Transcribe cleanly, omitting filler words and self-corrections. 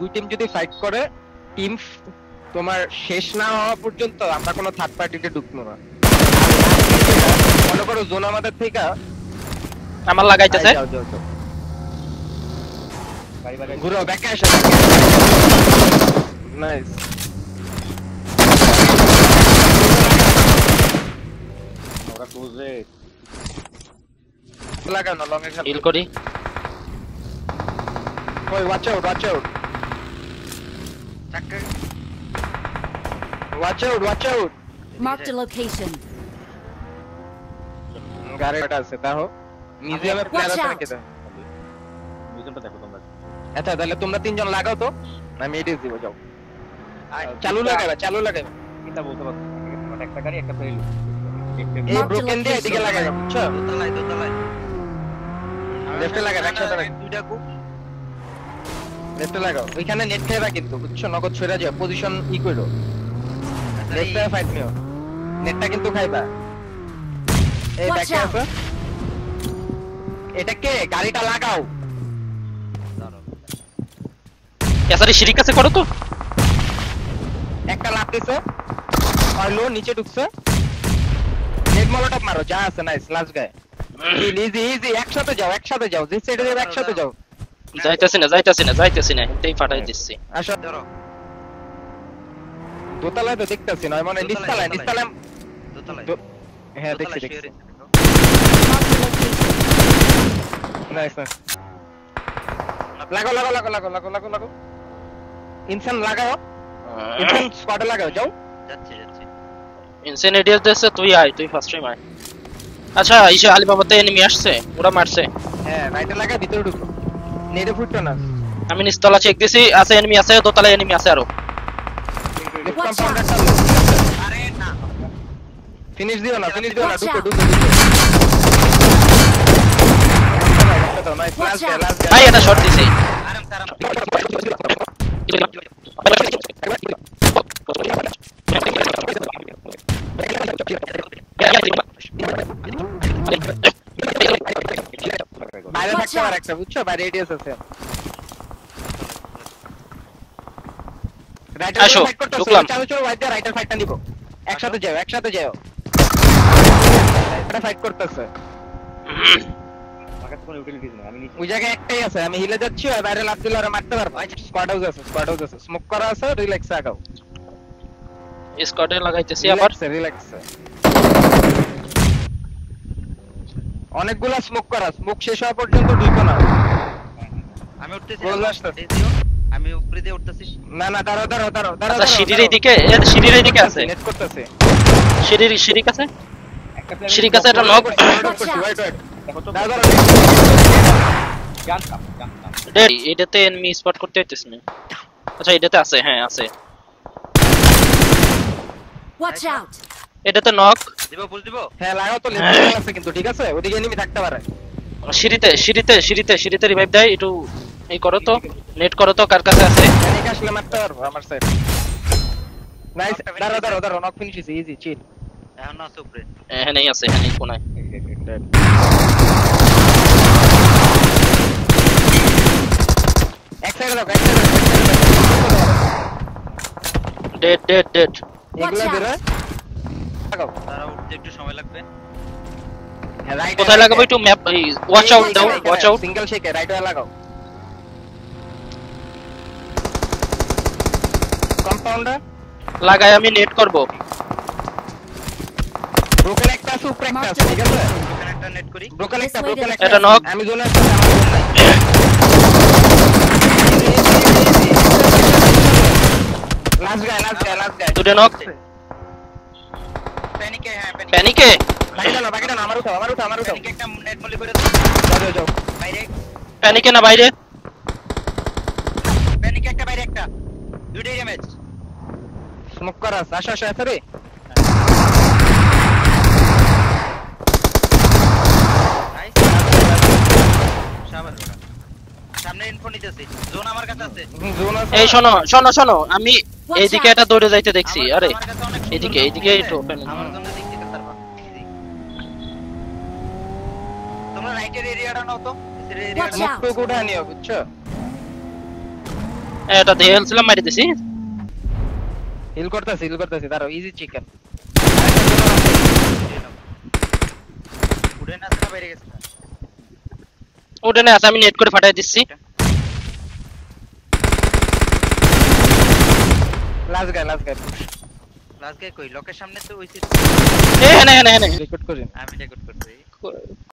দুই টিম যদি ফাইট করে, টিম তোমার শেষ না হওয়া পর্যন্ত আমরা কোনো থার্ড পার্টিতে ঢুকবো না। মনে করো জোন আমাদের থেকে আমার লাগাইতেছে, যাও যাও যাও, ঘুরো ব্যাকে আসো। নাইস, ওরা ক্লোজে লাগাও না, লং এ খেলো। হিল করি। ওই watch out, watch out, watch out, watch out. Marked a location. গাড়িটা আছে তাও মিউজিয়ামের প্লেয়ার আছে নাকি? মিউজিয়ামটা দেখো তোমরা। আচ্ছা তাহলে তোমরা তিনজন লাগাও তো, আমি এডিস দিব। যাও চালু লাগাবে, চালু লাগাবে। এটা বলতে পারছো না, একটা গাড়ি একটা ফেল। এই ব্রোকেন দিয়ে এদিকে লাগাবে, বুঝছো? দোতলায় দোতলায় লেফটে লাগাবে, একসাথে লাগাবে, দুইটা কু লেফটে লাগাও। ওইখানে নেট খেলা কিন্তু, বুঝছো? নগদ ছড়া যায়, পজিশন ই কইরো, লেফটে ফাইট নিও, নেটটা কিন্তু খাইবা। এই Watch ব্যাকে out! আছে, এটা কে? গাড়িটা লাগাও। এসারি সিঁড়ি কাছে করো তো। একটা লাফ দিছে, আর লো নিচে ঢুকছে। নেট মলটপ মারো, যা আছে। নাইস, লাস্ট গায়। ইজি ইজি, একসাথে যাও, একসাথে যাও, যে সাইডে যাবে একসাথে যাও। যাইতাছি না, যাইতাছি না, যাইতাছি না, এটাই ফাটাই দিচ্ছি। আসো, ধরো দোতলায় তো দেখতেছি না, মানে নিচতলায়, নিচতলায়। দোতলায় হ্যাঁ দেখছি দেখছি। নাইস নাইস, লাগাও লাগাও লাগাও লাগাও লাগাও লাগাও লাগাও। ইনসান লাগাও, ইনসান স্কোয়াডে লাগাও, যাও। যাচ্ছে যাচ্ছে ইনসেনিডিয়াস দেশে তুই আয়, তুই ফার্স্ট টাইম আয়। আচ্ছা ইসে আলিবাবাতে এনিমি আসছে, ওরা মারছে। হ্যাঁ রাইটে লাগা, ভিতরে ঢুকো, নেড়ে ফুটতো না। আমি নিচতলা চেক দিছি, আছে এনিমি আছে, দোতলায় এনিমি আছে আরো। আরে না ফিনিশ দিও না, ফিনিশ দিও না, Watch ঢুকো out! ঢুকো ঢুকো। নাইস, লাস্ট গায়, লাস্ট ভাই গায়। এটা শট দিছি। আরাম আরাম বাইরে Watch থাকতে পারে out! একটা, বুঝছো? বাইরে এডিএস আছে। রাইটার আসো, ফাইট করতেছে, ঢুকলাম। চলো চলো, রাইট দিয়ে রাইটার ফাইটটা নিব। একসাথে যাও, একসাথে যাও। এটা ফাইট করতেছে, আমার কাছে কোনো ইউটিলিটিস নেই, আমি নিচে। ওই জায়গায় একটাই আছে। আমি হিলে যাচ্ছি, আর বাইরে লাফ দিলে ওরা মারতে পারবো। স্কোয়াড হাউস আছে, স্কোয়াড হাউস আছে, স্মোক করা আছে। রিল্যাক্স আগাও, স্কোয়াডে লাগাইতেছি আবার। রিল্যাক্স। অনেকগুলা স্মোক করা, স্মোক শেষ হওয়া পর্যন্ত ঢুকো না। আমি উঠতেছি গোল না, আসতেছে। এই দিও, আমি উপরে দিয়ে উঠতেছি। না না, দাঁড়াও দাঁড়াও দাঁড়াও দাঁড়াও। আচ্ছা সিঁড়ির এইদিকে, সিঁড়ির এইদিকে আছে, নেট করতেছে। সিঁড়ির কাছে, একটা প্লেয়ার সিঁড়ির কাছে একটা নক। ওয়েট ওয়েট, দেখো তো, দাঁড়াও জানতাম। ডেড, এটাতে এনিমি স্পট করতে হইতেছ না। আচ্ছা এটাতে আছে, হ্যাঁ আছে। Watch out! এটাতে নক। দিব ফুল দিব। হ্যাঁ লাগাও তো, লেফট আছে কিন্তু, ঠিক আছে? ওদিকে এনিমি থাকতে পারে। সিঁড়িতে রিভাইভ দেয়, একটু এই করো তো, নেট করো তো, কার কাছে আছে। এদিকে আসলে মারতে পারবো আমার সাইড। নাইস, দাঁড়াও দাঁড়াও দাঁড়াও, নক ফিনিশ ইজি ইজি, চিল। এখন আছে উপরে। এখানেই আছে, এখানেই কোনায়। এক সাইডে দাও, এক সাইডে ডেড। এগুলা out! বেরো, লাগাও। তারা উঠতে একটু সময় লাগবে। হ্যাঁ রাইট, কোথায় লাগাবো একটু ম্যাপ, ওয়াচ আউট দাও, ওয়াচ আউট। সিঙ্গেল শেকে রাইট ওয়ে লাগাও। কম্পাউন্ডার লাগাই আমি নেট করব। ব্রোকেন একটা আছে, উপরে একটা আছে, ঠিক আছে? ওখানে একটা নেট করি। ব্রোকেন একটা, This way ব্রোকেন to- একটা। এটা knock। আমি জোনে আছি, আমার জোন নাই। লাস্ট গায়। দুটো নক। প্যানিকে, হ্যাঁ প্যানিকে। বাকিটা না, আমার উঠাও। প্যানিকে একটা নেট মলি করে দাও। যাও বাইরে প্যানিকে না বাইরে। প্যানিকে একটা, বাইরে একটা, দুইটাই ড্যামেজ। স্মোক করা আছে, আসো আসো রে। নাইস শাবাশ। সামনে ইনফো নিতেছি, জোন আমার কাছে আছে। জোন আছে। এই শোনো, আমি এইদিকে এটা দৌড়ে যাইতে দেখছি। আরে আমার কাছে অনেক সুন্দর এদিকে লোক একটু আছে। open। আমার জন্য দিক থেকে তারপর তোমরা রাইটের এরিয়াটা নাও তো, এরিয়াটা Watch মুখ out! টুক উঠা নিও, বুঝছো? এটা দিয়ে হেলছিলাম মারি দিছি। হিল করতেছি দাঁড়াও ইজি চিকেন উড়ে না আছে না বাইরে গেছে না? ওটা না আছে, আমি নেট করে ফাটাই দিচ্ছি। লাস্ট গায় লাস্ট গায় কই? লকের সামনে তো ওই সিট। এ হ্যাঁ হ্যাঁ হ্যাঁ রেকর্ড করি আমি রেকর্ড করছি।